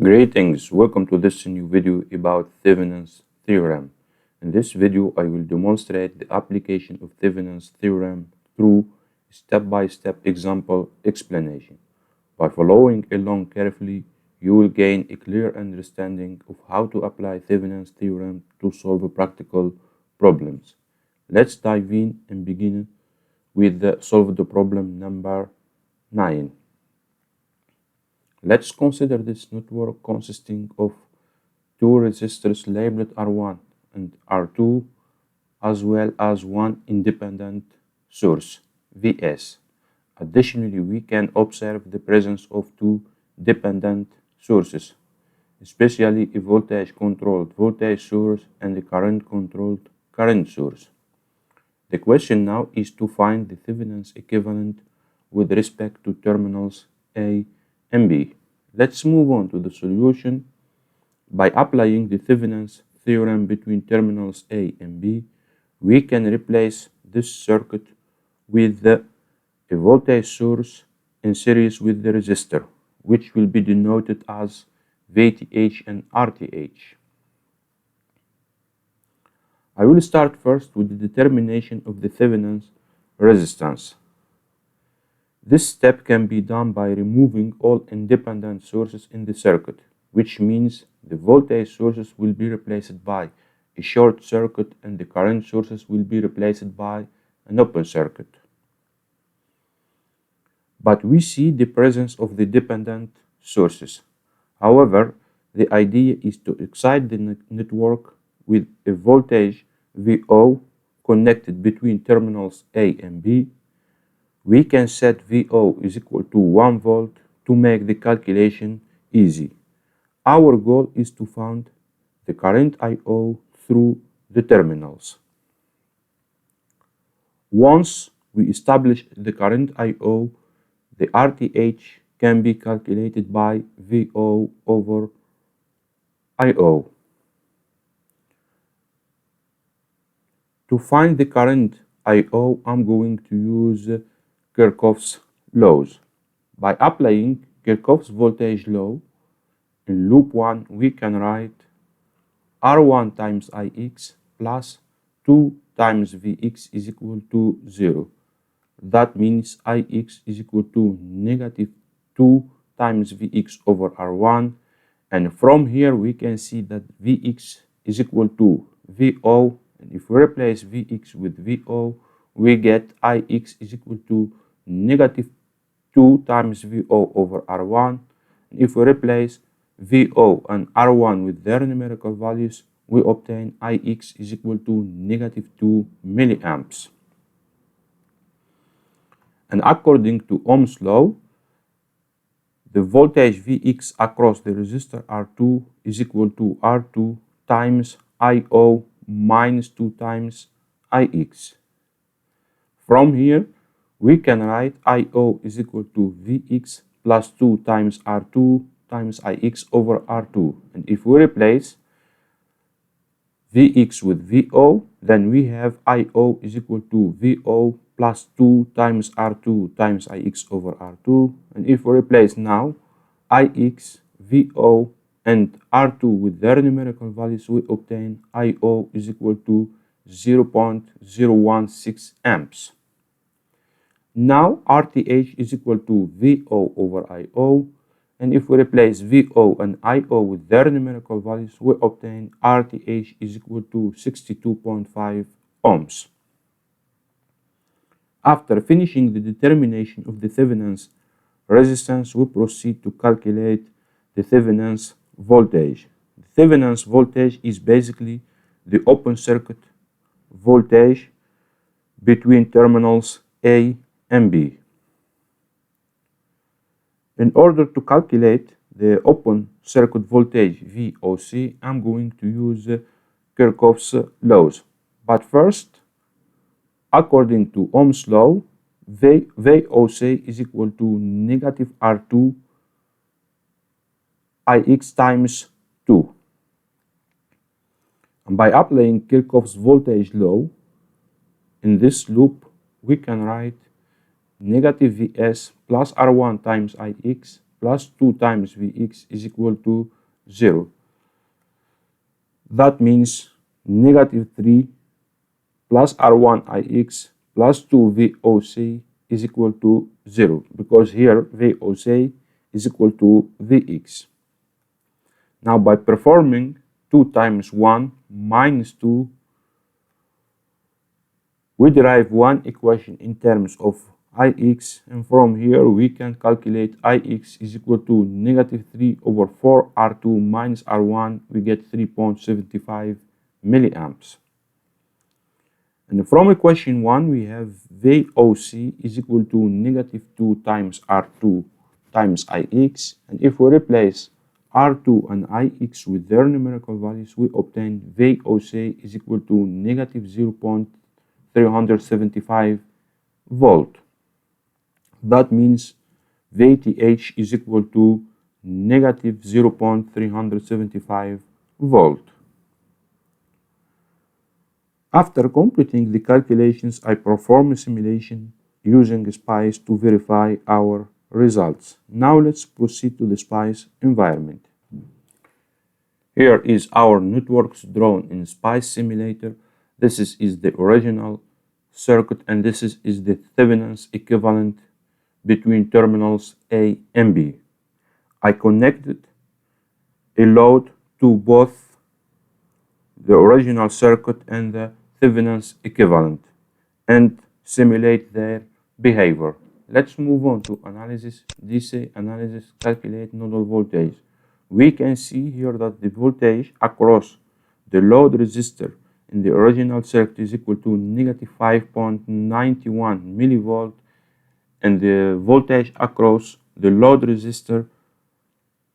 Greetings, welcome to this new video about Thevenin's theorem. In this video, I will demonstrate the application of Thevenin's theorem through a step-by-step example explanation. By following along carefully, you will gain a clear understanding of how to apply Thevenin's theorem to solve practical problems. Let's dive in and begin with solve the problem number 9. Let's consider this network consisting of two resistors labeled R1 and R2 as well as one independent source, Vs. Additionally, we can observe the presence of two dependent sources, especially a voltage-controlled voltage source and a current-controlled current source. The question now is to find the Thevenin's equivalent with respect to terminals A and B. Let's move on to the solution. By applying the Thevenin's theorem between terminals A and B, we can replace this circuit with a voltage source in series with the resistor, which will be denoted as VTH and RTH. I will start first with the determination of the Thevenin's resistance. This step can be done by removing all independent sources in the circuit, which means the voltage sources will be replaced by a short circuit and the current sources will be replaced by an open circuit. But we see the presence of the dependent sources. However, the idea is to excite the network with a voltage VO connected between terminals A and B. We can set VO is equal to 1 volt to make the calculation easy. Our goal is to find the current IO through the terminals. Once we establish the current IO, the RTH can be calculated by VO over IO. To find the current IO, I'm going to use Kirchhoff's laws. By applying Kirchhoff's voltage law, in loop 1 we can write R1 times Ix plus 2 times Vx is equal to 0. That means Ix is equal to negative 2 times Vx over R1, and from here we can see that Vx is equal to Vo, and if we replace Vx with Vo, we get Ix is equal to negative 2 times Vo over R1. And if we replace Vo and R1 with their numerical values, we obtain Ix is equal to negative 2 milliamps. And according to Ohm's law, the voltage Vx across the resistor R2 is equal to R2 times IO minus 2 times Ix. From here, we can write IO is equal to Vx plus 2 times R2 times Ix over R2. And if we replace Vx with Vo, then we have IO is equal to Vo plus 2 times R2 times Ix over R2. And if we replace now Ix, Vo, and R2 with their numerical values, we obtain IO is equal to 0.016 amps. Now RTH is equal to VO over IO, and if we replace VO and IO with their numerical values, we obtain RTH is equal to 62.5 ohms. After finishing the determination of the Thevenin's resistance, we proceed to calculate the Thevenin's voltage. The Thevenin's voltage is basically the open circuit voltage between terminals A and B. In order to calculate the open circuit voltage VOC, I'm going to use Kirchhoff's laws. But first, according to Ohm's law, VOC is equal to negative R2 Ix times 2. And by applying Kirchhoff's voltage law, in this loop, we can write negative Vs plus R1 times Ix plus 2 times Vx is equal to 0. That means negative 3 plus R1 Ix plus 2 VOC is equal to 0, because here VOC is equal to Vx. Now by performing 2 times 1 minus 2, we derive one equation in terms of Ix, and from here we can calculate Ix is equal to negative 3 over 4 R2 minus R1. We get 3.75 milliamps. And from equation 1 we have VOC is equal to negative 2 times R2 times Ix, and if we replace R2 and Ix with their numerical values, we obtain VOC is equal to negative 0.375 volt. That means VTH is equal to negative 0.375 volt. After completing the calculations, I perform a simulation using SPICE to verify our results. Now let's proceed to the SPICE environment. Here is our networks drawn in SPICE simulator. This is the original circuit, and this is the Thevenin's equivalent between terminals A and B. I connected a load to both the original circuit and the Thevenin's equivalent and simulate their behavior. Let's move on to analysis, DC analysis, calculate nodal voltage. We can see here that the voltage across the load resistor in the original circuit is equal to negative 5.91 millivolt, and the voltage across the load resistor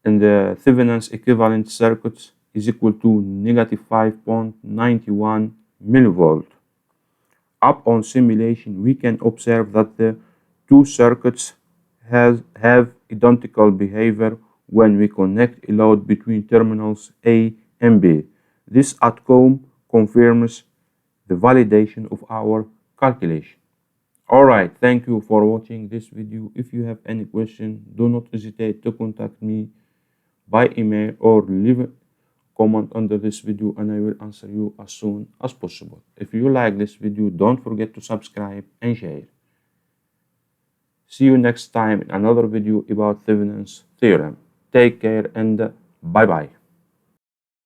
in the Thevenin's equivalent circuits is equal to negative 5.91 millivolt. Upon simulation, we can observe that the two circuits have identical behavior when we connect a load between terminals A and B. This outcome confirms the validation of our calculation. Alright, thank you for watching this video. If you have any question, do not hesitate to contact me by email or leave a comment under this video and I will answer you as soon as possible. If you like this video, don't forget to subscribe and share. See you next time in another video about Thevenin's theorem. Take care and bye bye.